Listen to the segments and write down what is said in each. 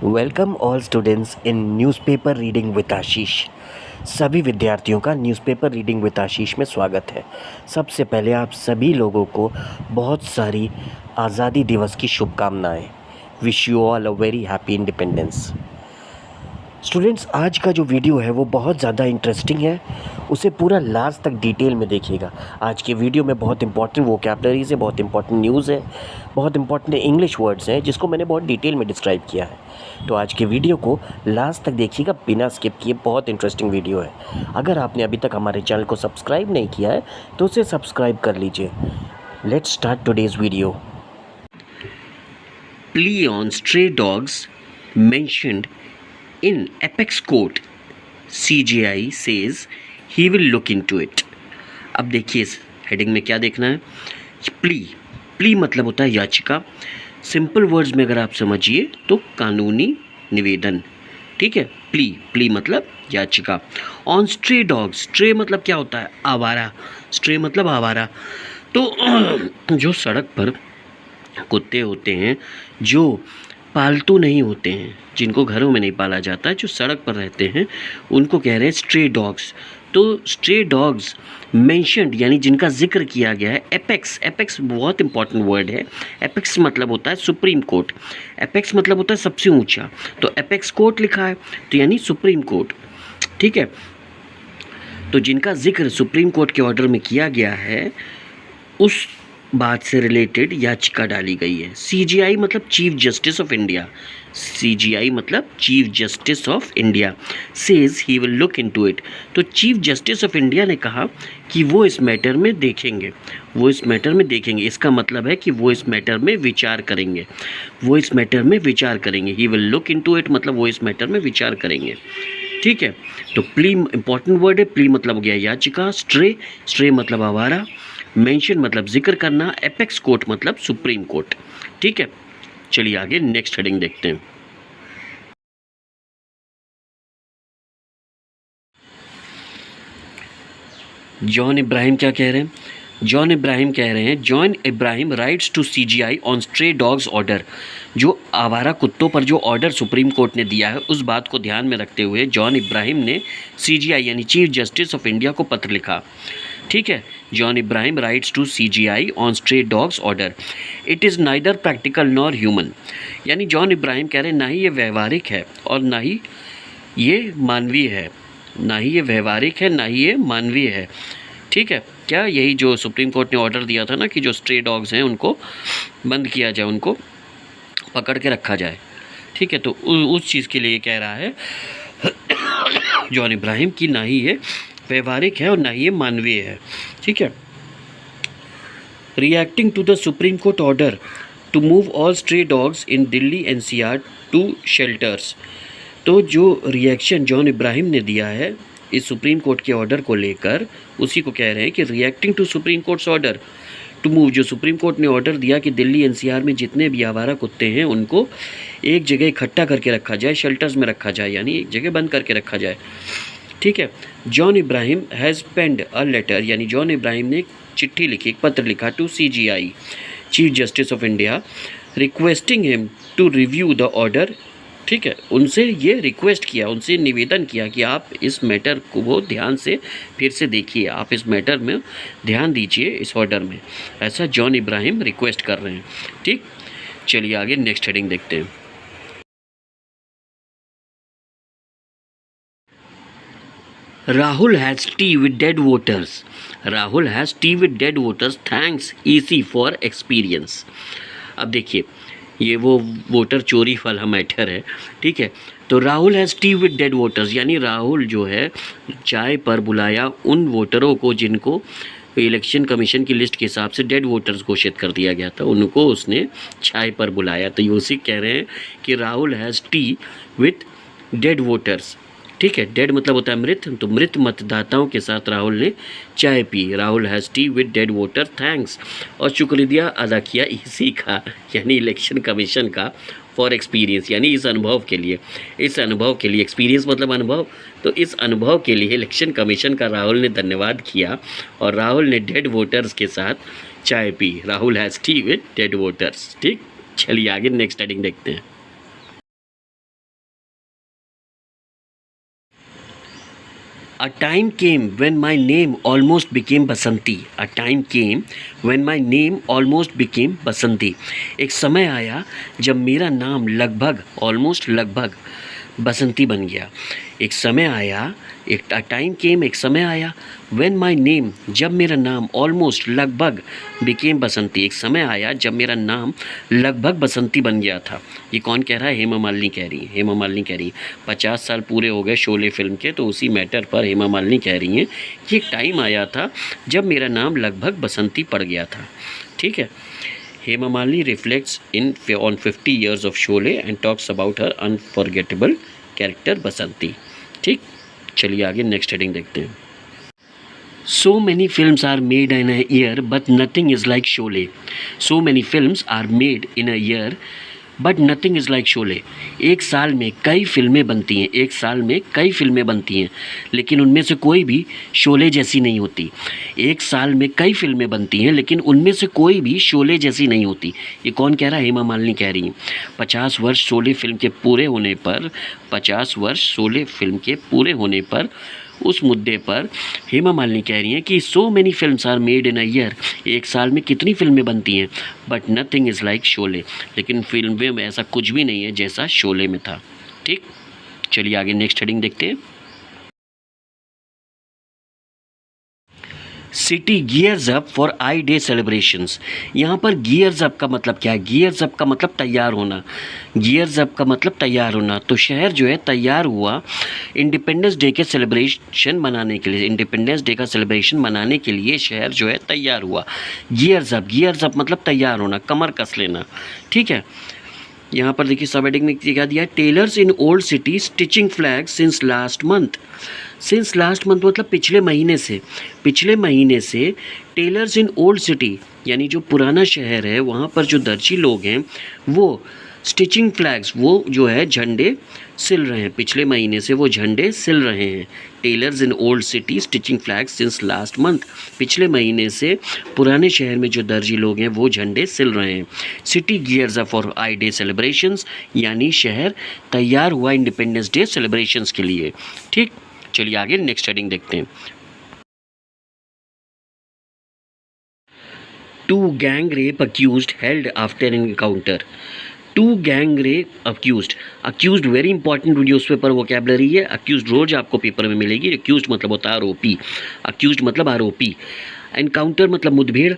Welcome all students in newspaper reading with Ashish. सभी विद्यार्थियों का न्यूज़पेपर रीडिंग विद आशीष में स्वागत है। सबसे पहले आप सभी लोगों को बहुत सारी आज़ादी दिवस की शुभकामनाएं। Wish you all a very happy independence. Students, आज का जो वीडियो है वो बहुत ज़्यादा इंटरेस्टिंग है, उसे पूरा लास्ट तक डिटेल में देखिएगा। आज के वीडियो में बहुत इंपॉर्टेंट वोकैबलरीज़ है, बहुत इंपॉर्टेंट न्यूज़ है, बहुत इंपॉर्टेंट इंग्लिश वर्ड्स हैं जिसको मैंने बहुत डिटेल में डिस्क्राइब किया है। तो आज के वीडियो को लास्ट तक देखिएगा बिना स्किप किए, बहुत इंटरेस्टिंग वीडियो है। अगर आपने अभी तक हमारे चैनल को सब्सक्राइब नहीं किया है तो उसे सब्सक्राइब कर लीजिए। Let's start today's video. Plea on stray dogs mentioned in Apex Court. CGI says he will look into it. अब देखिए इस हेडिंग में क्या देखना है। प्ली मतलब होता है याचिका। सिंपल वर्ड्स में अगर आप समझिए तो कानूनी निवेदन। ठीक है, प्ली मतलब याचिका। ऑन स्ट्रे डॉग्स, स्ट्रे मतलब क्या होता है? आवारा। स्ट्रे मतलब आवारा। तो जो सड़क पर कुत्ते होते हैं जो पालतू नहीं होते हैं, जिनको घरों में नहीं पाला जाता है, जो सड़क पर रहते हैं, उनको कह रहे हैं स्ट्रे डॉग्स। तो स्ट्रे डॉग्स मेंशन्ड यानी जिनका जिक्र किया गया है। एपेक्स बहुत इंपॉर्टेंट वर्ड है। एपेक्स मतलब होता है सुप्रीम कोर्ट। एपेक्स मतलब होता है सबसे ऊंचा। तो एपेक्स कोर्ट लिखा है तो यानी सुप्रीम कोर्ट। ठीक है, तो जिनका जिक्र सुप्रीम कोर्ट के ऑर्डर में किया गया है उस बात से रिलेटेड याचिका डाली गई है। सीजीआई मतलब chief justice of India. CJI मतलब chief justice of India says he will look into it. तो चीफ जस्टिस ऑफ इंडिया ने कहा कि वो इस मैटर में देखेंगे। इसका मतलब है कि वो इस मैटर में विचार करेंगे। ही विल लुक इनटू इट मतलब वो इस मैटर में विचार करेंगे। ठीक है, तो प्ली इंपॉर्टेंट वर्ड है। प्ली मतलब हो गया याचिका। स्ट्रे मतलब आवारा। मेंशन मतलब जिक्र करना। एपेक्स कोर्ट मतलब सुप्रीम कोर्ट। ठीक है, चलिए आगे नेक्स्ट हेडिंग देखते हैं। जॉन इब्राहिम क्या कह रहे हैं? John Abraham writes to CJI on stray dogs order. जो आवारा कुत्तों पर जो ऑर्डर सुप्रीम कोर्ट ने दिया है उस बात को ध्यान में रखते हुए जॉन इब्राहिम ने सीजीआई यानी चीफ जस्टिस ऑफ इंडिया को पत्र लिखा। ठीक है, John Abraham writes to CJI on stray dogs order. It is neither practical nor human. यानी जॉन इब्राहिम कह रहे हैं ना ही ये व्यवहारिक है और ना ही ये मानवीय है। ठीक है, क्या यही जो सुप्रीम कोर्ट ने ऑर्डर दिया था ना कि जो स्ट्रे डॉग्स हैं उनको बंद किया जाए, उनको पकड़ के रखा जाए। ठीक है, तो उस चीज़ के लिए कह रहा है जॉन इब्राहिम की ना ही ये व्यवहारिक है और ना ही ये मानवीय है। ठीक है, reacting to the Supreme Court order to move all stray dogs in Delhi NCR to shelters. तो जो रिएक्शन जॉन इब्राहिम ने दिया है इस सुप्रीम कोर्ट के ऑर्डर को लेकर, उसी को कह रहे हैं कि reacting to Supreme Court's order to move. जो सुप्रीम कोर्ट ने ऑर्डर दिया कि दिल्ली एनसीआर में जितने भी आवारा कुत्ते हैं उनको एक जगह इकट्ठा करके रखा जाए, शेल्टर्स में रखा जाए, यानी एक जगह बंद करके रखा जाए। ठीक है, John Abraham has penned a letter, यानी जॉन इब्राहिम ने एक चिट्ठी लिखी, एक पत्र लिखा to CJI chief justice of India requesting him to review the order. ठीक है, उनसे ये रिक्वेस्ट किया, उनसे निवेदन किया कि आप इस मैटर को वो ध्यान से फिर से देखिए, आप इस मैटर में ध्यान दीजिए, इस ऑर्डर में। ऐसा जॉन इब्राहिम रिक्वेस्ट कर रहे हैं। ठीक, चलिए आगे नेक्स्ट हेडिंग देखते हैं। Rahul has tea with dead voters. Thanks EC for experience. अब देखिए ये वो वोटर चोरी वाला मैटर है। ठीक है, तो Rahul has T with dead voters, यानी राहुल जो है चाय पर बुलाया उन वोटरों को जिनको इलेक्शन कमीशन की लिस्ट के हिसाब से डेड वोटर्स घोषित कर दिया गया था, उनको उसने चाय पर बुलाया। तो ये उसी कह रहे हैं कि Rahul has T with dead voters. ठीक है, डेड मतलब होता है मृत, तो मृत मतदाताओं के साथ राहुल ने चाय P. Rahul has T with dead voter thanks, और शुक्रिया अदा किया इसी का यानी इलेक्शन कमीशन का फॉर एक्सपीरियंस, यानी इस अनुभव के लिए एक्सपीरियंस मतलब अनुभव, तो इस अनुभव के लिए इलेक्शन कमीशन का राहुल ने धन्यवाद किया और राहुल ने डेड वोटर्स के साथ चाय P. Rahul has T with dead voters. ठीक, चलिए आगे नेक्स्ट हेडिंग देखते हैं। A time came when my name almost became Basanti. A time came when my name almost became बसंती. एक समय आया जब मेरा नाम लगभग ऑलमोस्ट लगभग बसंती बन गया. एक समय आया, एक टाइम केम, एक समय आया, व्हेन माई नेम, जब मेरा नाम ऑलमोस्ट लगभग बिकेम बसंती, एक समय आया जब मेरा नाम लगभग बसंती बन गया था. ये कौन कह रहा है? हेमा मालिनी कह रही है. हेमा मालिनी कह रही है 50 साल पूरे हो गए शोले फिल्म के, तो उसी मैटर पर हेमा मालिनी कह रही हैं कि एक टाइम आया था जब मेरा नाम लगभग बसंती पड़ गया था. ठीक है. Hema Malini reflects on 50 years of Sholay and talks about her unforgettable character Basanti. ठीक, चलिए आगे नेक्स्ट हेडिंग देखते हैं. So many films are made in a year but nothing is like Sholay. So many films are made in a year but nothing is like Sholay. एक साल में कई फिल्में बनती हैं, एक साल में कई फिल्में बनती हैं, लेकिन उनमें से कोई भी शोले जैसी नहीं होती. एक साल में कई फिल्में बनती हैं लेकिन उनमें से कोई भी शोले जैसी नहीं होती. ये कौन कह रहा है? हेमा मालिनी कह रही हैं. 50 वर्ष शोले फिल्म के पूरे होने पर, 50 वर्ष शोले फिल्म के पूरे होने पर उस मुद्दे पर हेमा मालिनी कह रही हैं कि so many films are made in a year. एक साल में कितनी फिल्में बनती हैं, but nothing is like Sholay. लेकिन फिल्में में ऐसा कुछ भी नहीं है जैसा शोले में था. ठीक, चलिए आगे नेक्स्ट हेडिंग देखते हैं. City gears up for I day celebrations. यहाँ पर गियर्स अप का मतलब क्या है? गियर्स अप का मतलब तैयार होना. गियर्स अप का मतलब तैयार होना. तो शहर जो है तैयार हुआ इंडिपेंडेंस डे के सेलिब्रेशन मनाने के लिए. इंडिपेंडेंस डे का सेलिब्रेशन मनाने के लिए शहर जो है तैयार हुआ. गियर्स अप मतलब तैयार होना, कमर कस लेना. ठीक है. यहाँ पर देखिए सब हेडिंग में क्या दिया है? Tailors in old city stitching flag since last month. Since last month मतलब पिछले महीने से. पिछले महीने से टेलर्स इन ओल्ड सिटी यानी जो पुराना शहर है वहाँ पर जो दर्जी लोग हैं वो स्टिचिंग फ्लैग्स, वो जो है झंडे सिल रहे हैं. पिछले महीने से वो झंडे सिल रहे हैं. Tailors in old city stitching flags since last month. पिछले महीने से पुराने शहर में जो दर्जी लोग हैं वो झंडे सिल रहे हैं. City gears up for I day celebrations यानी शहर तैयार हुआ इंडिपेंडेंस डे सेलिब्रेशंस के लिए. ठीक, चलिए आगे नेक्स्ट हेडिंग देखते हैं. Two gang rape accused held after encounter. Two gang rape accused. Accused very important newspaper vocabulary है. अक्यूज्ड रोज आपको पेपर में मिलेगी. अक्यूज्ड मतलब होता है आरोपी. अक्यूज्ड मतलब आरोपी. एनकाउंटर मतलब मुठभेड़.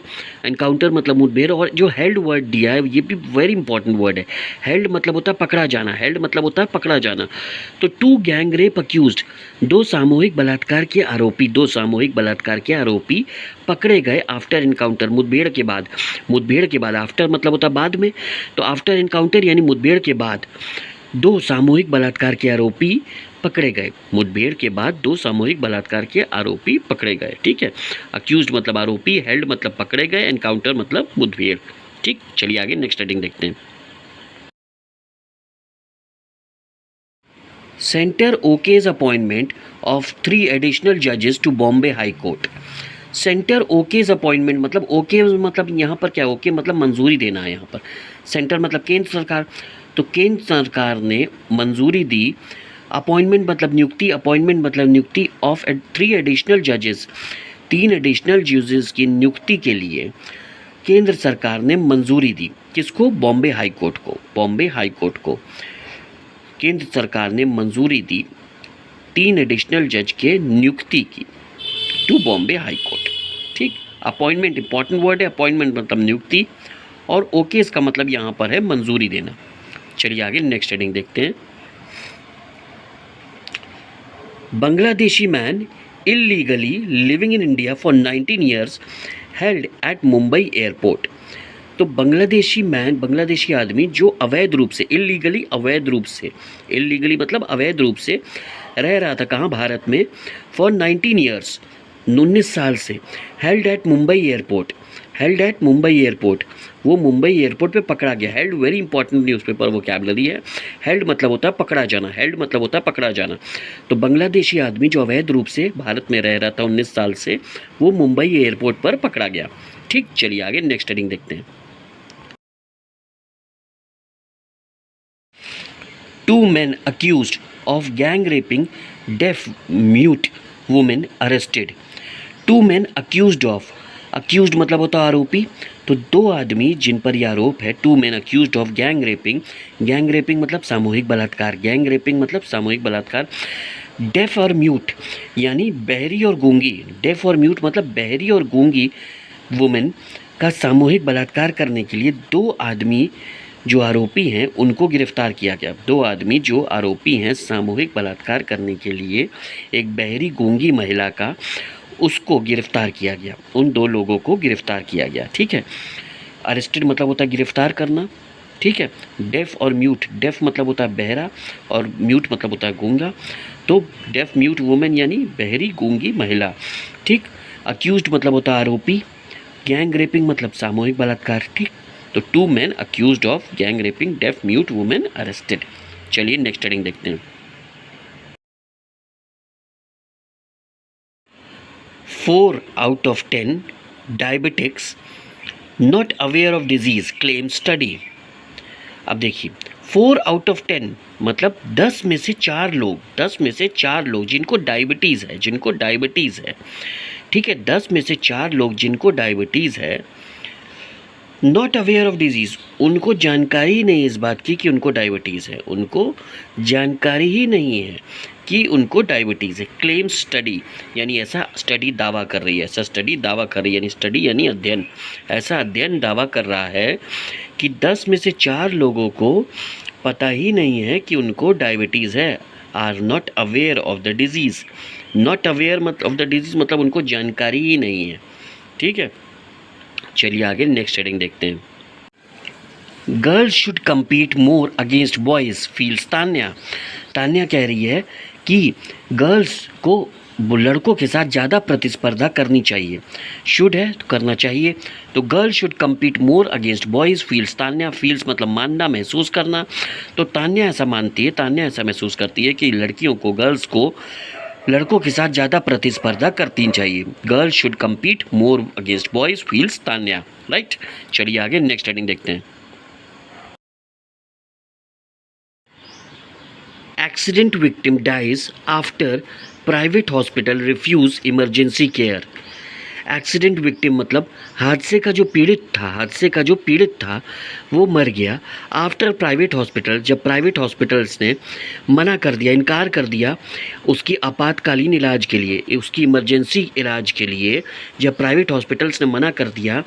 एनकाउंटर मतलब मुठभेड़. और जो हेल्ड वर्ड दिया है ये भी वेरी इंपॉर्टेंट वर्ड है. हेल्ड मतलब होता है पकड़ा जाना. हेल्ड मतलब होता है पकड़ा जाना. तो टू गैंग रेप अक्यूज्ड, दो सामूहिक बलात्कार के आरोपी, दो सामूहिक बलात्कार के आरोपी पकड़े गए आफ्टर एनकाउंटर, मुठभेड़ के बाद. मुठभेड़ के बाद, आफ्टर मतलब होता है बाद में, तो आफ्टर एनकाउंटर यानी मुठभेड़ के बाद दो सामूहिक बलात्कार के आरोपी पकड़े गए. मुठभेड़ के बाद दो सामूहिक बलात्कार के आरोपी पकड़े गए. ठीक है. अक्यूज्ड मतलब आरोपी, हेल्ड मतलब पकड़े गए, एनकाउंटर मतलब मुठभेड़. ठीक, चलिए आगे नेक्स्ट हेडिंग देखते हैं. Centre okays appointment of 3 additional जजेस to Bombay High Court. Centre okays appointment मतलब ओके मतलब यहाँ पर क्या, ओके मतलब मंजूरी देना है. यहाँ पर सेंटर मतलब केंद्र सरकार. तो केंद्र सरकार ने मंजूरी दी. अपॉइंटमेंट मतलब नियुक्ति, अपॉइंटमेंट मतलब नियुक्ति ऑफ 3 एडिशनल जजेस, 3 एडिशनल जजेस की नियुक्ति के लिए केंद्र सरकार ने मंजूरी दी. किसको? बॉम्बे हाई कोर्ट को. बॉम्बे हाई कोर्ट को केंद्र सरकार ने मंजूरी दी 3 एडिशनल जज के नियुक्ति की टू बॉम्बे हाई कोर्ट. ठीक, अपॉइंटमेंट इंपॉर्टेंट वर्ड है. अपॉइंटमेंट मतलब नियुक्ति और ओके इसका मतलब यहाँ पर है मंजूरी देना. चलिए आगे नेक्स्ट हेडिंग देखते हैं. Bangladeshi man illegally living in India for 19 years held at Mumbai airport. तो बांग्लादेशी आदमी जो अवैध रूप से, इलीगली अवैध रूप से, इलीगली मतलब अवैध रूप से रह रहा था कहाँ? भारत में. फॉर 19 ईयर्स 19 साल से. Held at Mumbai airport. Held at Mumbai airport, वो मुंबई एयरपोर्ट पे पकड़ा गया. Held very important newspaper vocabulary है. हेल्ड मतलब होता है पकड़ा जाना. हेल्ड मतलब होता है पकड़ा जाना. तो बांग्लादेशी आदमी जो अवैध रूप से भारत में रह रहा था 19 साल से, वो मुंबई एयरपोर्ट पर पकड़ा गया. ठीक, चलिए आगे नेक्स्ट हेडिंग देखते हैं. 2 men accused of gang raping deaf mute women arrested. 2 men accused of, accused मतलब होता है आरोपी, तो 2 आदमी जिन पर यह आरोप है, 2 men accused of gang rapping, gang rapping मतलब सामूहिक बलात्कार, गैंग रेपिंग मतलब सामूहिक बलात्कार। डेफ और म्यूट यानी बहरी और गूंगी, डेफ और म्यूट मतलब बहरी और गूंगी वुमेन का सामूहिक बलात्कार करने के लिए 2 आदमी जो आरोपी हैं उनको गिरफ्तार किया गया। 2 आदमी जो आरोपी हैं सामूहिक बलात्कार करने के लिए एक बहरी गूंगी महिला का, उसको गिरफ्तार किया गया। उन 2 लोगों को गिरफ्तार किया गया। ठीक है, अरेस्टेड मतलब होता है गिरफ्तार करना। ठीक है, डेफ और म्यूट, डेफ मतलब होता है बहरा और म्यूट मतलब होता है गूंगा, तो डेफ म्यूट वुमेन यानी बहरी गूंगी महिला। ठीक, अक्यूज्ड मतलब होता है आरोपी, गैंग रेपिंग मतलब सामूहिक बलात्कार। ठीक, तो 2 men accused of gang raping, deaf mute women arrested. चलिए नेक्स्ट हेडिंग देखते हैं। 4 out of 10 diabetics not aware of disease claim study। अब देखिए 4 out of 10 मतलब 10 में से 4 लोग, 10 में से 4 लोग जिनको डायबिटीज़ है, जिनको डायबिटीज़ है। ठीक है, 10 में से 4 लोग जिनको डायबिटीज़ है, नॉट अवेयर ऑफ डिजीज़, उनको जानकारी ही नहीं इस बात की कि उनको डायबिटीज़ है, उनको जानकारी ही नहीं है कि उनको डायबिटीज़ है। क्लेम स्टडी यानी ऐसा स्टडी दावा कर रही है, ऐसा स्टडी दावा कर रही है, यानी स्टडी यानी अध्ययन, ऐसा अध्ययन दावा कर रहा है कि 10 में से 4 लोगों को पता ही नहीं है कि उनको डायबिटीज़ है। Are not aware of the disease, not aware of the disease मतलब उनको जानकारी ही नहीं है। ठीक है, चलिए आगे नेक्स्ट हेडिंग देखते हैं। Girls should compete more against boys feels Tanya. Tanya कह रही है कि गर्ल्स को लड़कों के साथ ज़्यादा प्रतिस्पर्धा करनी चाहिए। शुड है तो करना चाहिए, तो girls should compete more against boys feels Tanya, feels मतलब मानना, महसूस करना, तो तान्या ऐसा मानती है, तान्या ऐसा महसूस करती है कि लड़कियों को, गर्ल्स को लड़कों के साथ ज़्यादा प्रतिस्पर्धा करनी चाहिए। Girls should compete more against boys feels Tanya. Right, चलिए आगे नेक्स्ट हेडिंग देखते हैं। Accident victim dies after private hospital refuse emergency care. Accident victim मतलब हादसे का जो पीड़ित था वो मर गया आफ्टर प्राइवेट हॉस्पिटल, जब प्राइवेट हॉस्पिटल्स ने मना कर दिया, इनकार कर दिया उसकी आपातकालीन इलाज के लिए, उसकी इमरजेंसी इलाज के लिए जब प्राइवेट हॉस्पिटल्स ने मना कर दिया,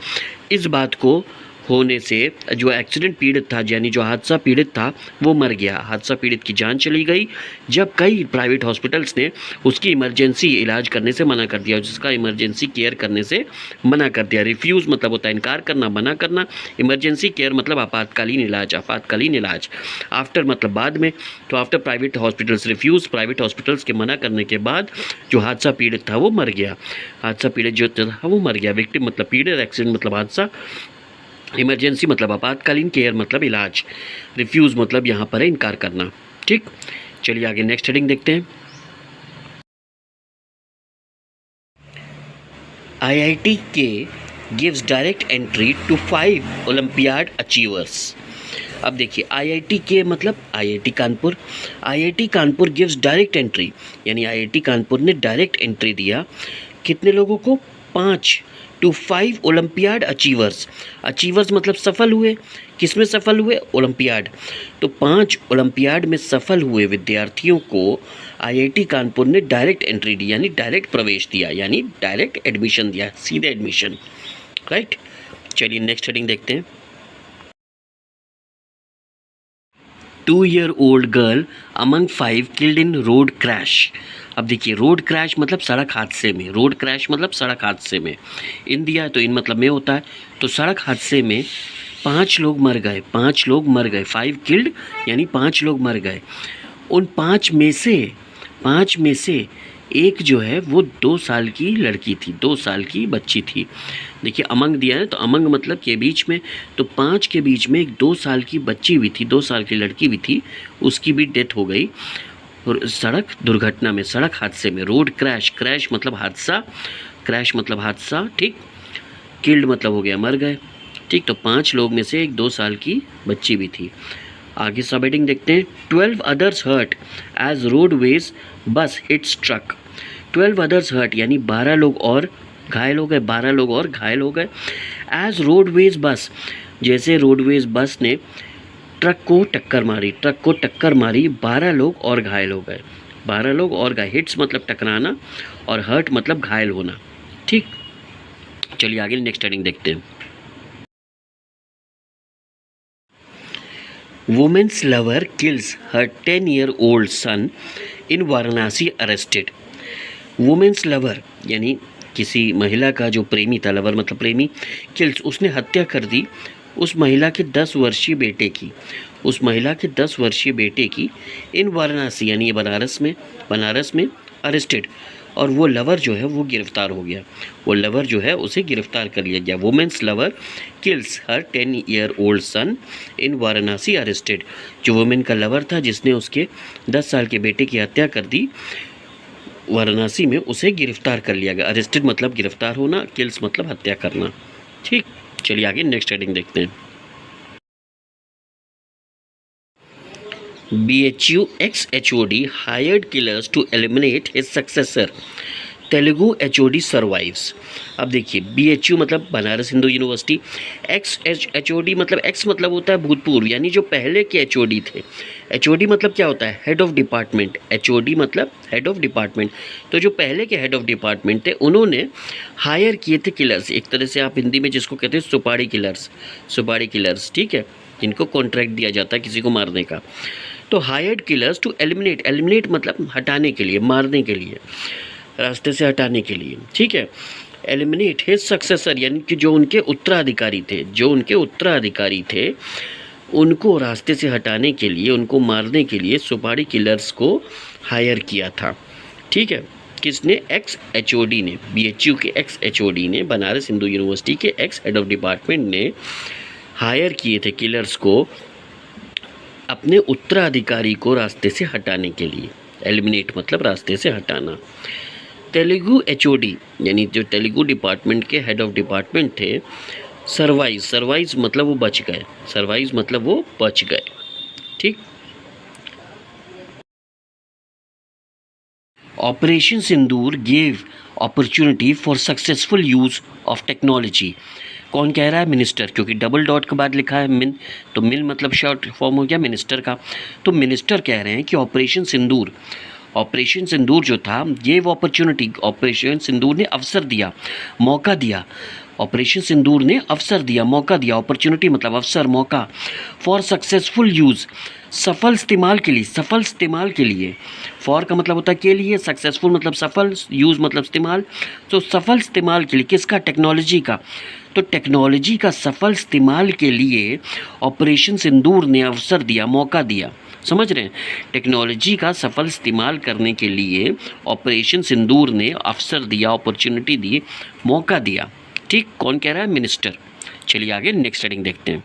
इस बात को होने से जो एक्सीडेंट पीड़ित था यानी जो हादसा पीड़ित था वो मर गया, हादसा पीड़ित की जान चली गई जब कई प्राइवेट हॉस्पिटल्स ने उसकी इमरजेंसी इलाज करने से मना कर दिया, जिसका इमरजेंसी केयर करने से मना कर दिया। रिफ्यूज़ मतलब होता है इनकार करना, मना करना, इमरजेंसी केयर मतलब आपातकालीन इलाज, आपातकालीन इलाज। आफ्टर मतलब बाद में, तो after private hospitals refuse, private hospitals के मना करने के बाद जो हादसा पीड़ित था वो मर गया, हादसा पीड़ित जो था वो मर गया। विक्टिम मतलब पीड़ित, एक्सीडेंट मतलब हादसा, इमरजेंसी मतलब आपातकालीन, केयर मतलब इलाज, रिफ्यूज़ मतलब यहाँ पर है इनकार करना। ठीक, चलिए आगे नेक्स्ट हेडिंग देखते हैं। IIT K gives direct entry to 5 olympiad achievers. अब देखिए IIT के मतलब IIT Kanpur, IIT Kanpur gives direct entry यानी IIT कानपुर ने डायरेक्ट एंट्री दिया कितने लोगों को, 5 टू 5 ओलंपियाड अचीवर्स। अचीवर्स मतलब सफल हुए, किस में सफल हुए, ओलंपियाड, तो 5 ओलंपियाड में सफल हुए विद्यार्थियों को IIT कानपुर ने डायरेक्ट एंट्री दी यानी डायरेक्ट प्रवेश दिया, यानी डायरेक्ट एडमिशन दिया, सीधे एडमिशन। राइट, चलिए नेक्स्ट हेडिंग देखते हैं। 2-year-old girl among 5 killed in road crash. अब देखिए रोड क्रैश मतलब सड़क हादसे में, रोड क्रैश मतलब सड़क हादसे में, इन दिया तो इन मतलब में होता है, तो सड़क हादसे में 5 लोग मर गए, 5 लोग मर गए, 5 किल्ड यानी 5 लोग मर गए। उन 5 में से एक जो है वो 2 साल की लड़की थी, 2 साल की बच्ची थी। देखिए अमंग दिया है तो अमंग मतलब के बीच में, तो 5 के बीच में एक 2 साल की बच्ची भी थी, 2 साल की लड़की भी थी, उसकी भी डेथ हो गई और सड़क दुर्घटना में, सड़क हादसे में। रोड क्रैश, क्रैश मतलब हादसा, क्रैश मतलब हादसा, ठीक, किल्ड मतलब हो गया मर गए, ठीक, तो 5 लोग में से एक 2 साल की बच्ची भी थी। आगे सब हेडिंग देखते हैं। 12 others hurt as roadways bus hits truck. 12 others hurt, यानी 12 लोग और घायल हो गए, 12 लोग और घायल हो गए। एज रोडवेज बस, जैसे रोडवेज बस ने ट्रक को टक्कर मारी, 12 लोग और घायल हो गए, 12 लोग और घायल। हिट्स मतलब टकराना और हर्ट मतलब घायल होना। ठीक, चलिए आगे नेक्स्ट हेडिंग देखते हैं। Women's lover kills her 10-year-old son in Varanasi arrested. Women's lover यानी किसी महिला का जो प्रेमी था, लवर मतलब प्रेमी, किल्स उसने हत्या कर दी उस महिला के 10 वर्षीय बेटे की, उस महिला के 10 वर्षीय बेटे की, इन वाराणसी यानी ये बनारस में अरेस्टेड, और वो लवर जो है वो गिरफ्तार हो गया, वो लवर जो है उसे गिरफ्तार कर लिया गया। Women's lover kills her 10-year-old son in Varanasi arrested, जो वुमेन का लवर था जिसने उसके 10 साल के बेटे की हत्या कर दी, वाराणसी में उसे गिरफ्तार कर लिया गया। अरेस्टेड मतलब गिरफ्तार होना, किल्स मतलब हत्या करना। ठीक, चलिए आगे नेक्स्ट हेडिंग देखते हैं। BHU ex-HOD hired killers to eliminate his successor. Telugu HOD survives। अब देखिए, BHU मतलब बनारस हिंदू यूनिवर्सिटी, ex-HOD मतलब ex मतलब होता है भूतपूर्व, यानी जो पहले के HOD थे। HOD मतलब क्या होता है? Head of department. HOD मतलब हेड ऑफ डिपार्टमेंट। तो जो पहले के हेड ऑफ डिपार्टमेंट थे उन्होंने हायर किए थे किलर्स, एक तरह से आप हिंदी में जिसको कहते हैं सुपारी किलर्स, ठीक है, जिनको कॉन्ट्रैक्ट दिया जाता है किसी को मारने का। तो हायर्ड किलर्स टू एलिमिनेट मतलब हटाने के लिए, मारने के लिए, रास्ते से हटाने के लिए, ठीक है। एलिमिनेट हिज सक्सेसर यानी कि जो उनके उत्तराधिकारी थे, उनको रास्ते से हटाने के लिए, उनको मारने के लिए सुपारी किलर्स को हायर किया था, ठीक है। किसने? ex-HOD ने, BHU के ex-HOD ने, बनारस हिंदू यूनिवर्सिटी के एक्स हेड ऑफ डिपार्टमेंट ने हायर किए थे किलर्स को अपने उत्तराधिकारी को रास्ते से हटाने के लिए। एलिमिनेट मतलब रास्ते से हटाना। तेलुगु HOD यानी जो तेलुगु डिपार्टमेंट के हेड ऑफ डिपार्टमेंट थे, सर्वाइव मतलब वो बच गए, ठीक। Operation Sindoor gave opportunity for successful use of technology. कौन कह रहा है? मिनिस्टर, क्योंकि डबल डॉट के बाद लिखा है मिन, तो मिन मतलब शॉर्ट फॉर्म हो गया मिनिस्टर का। तो मिनिस्टर कह रहे हैं कि ऑपरेशन सिंदूर जो था, ये वो अपॉर्चुनिटी, ऑपरेशन सिंदूर ने अवसर दिया, मौका दिया, ऑपरेशन सिंदूर ने अवसर दिया, मौका दिया, अपॉर्चुनिटी मतलब अवसर, मौका, फॉर सक्सेसफुल यूज़, सफल इस्तेमाल के लिए, फॉर का मतलब होता है के लिए, सक्सेसफुल मतलब सफल, यूज़ मतलब इस्तेमाल, तो सफल इस्तेमाल के लिए किसका? टेक्नोलॉजी का। तो टेक्नोलॉजी का सफल इस्तेमाल के लिए ऑपरेशन सिंदूर ने अवसर दिया, मौका दिया। समझ रहे हैं? टेक्नोलॉजी का सफल इस्तेमाल करने के लिए ऑपरेशन सिंदूर ने अवसर दिया, अपॉर्चुनिटी दी, मौका दिया, ठीक। कौन कह रहा है? मिनिस्टर। चलिए आगे नेक्स्ट हेडिंग देखते हैं।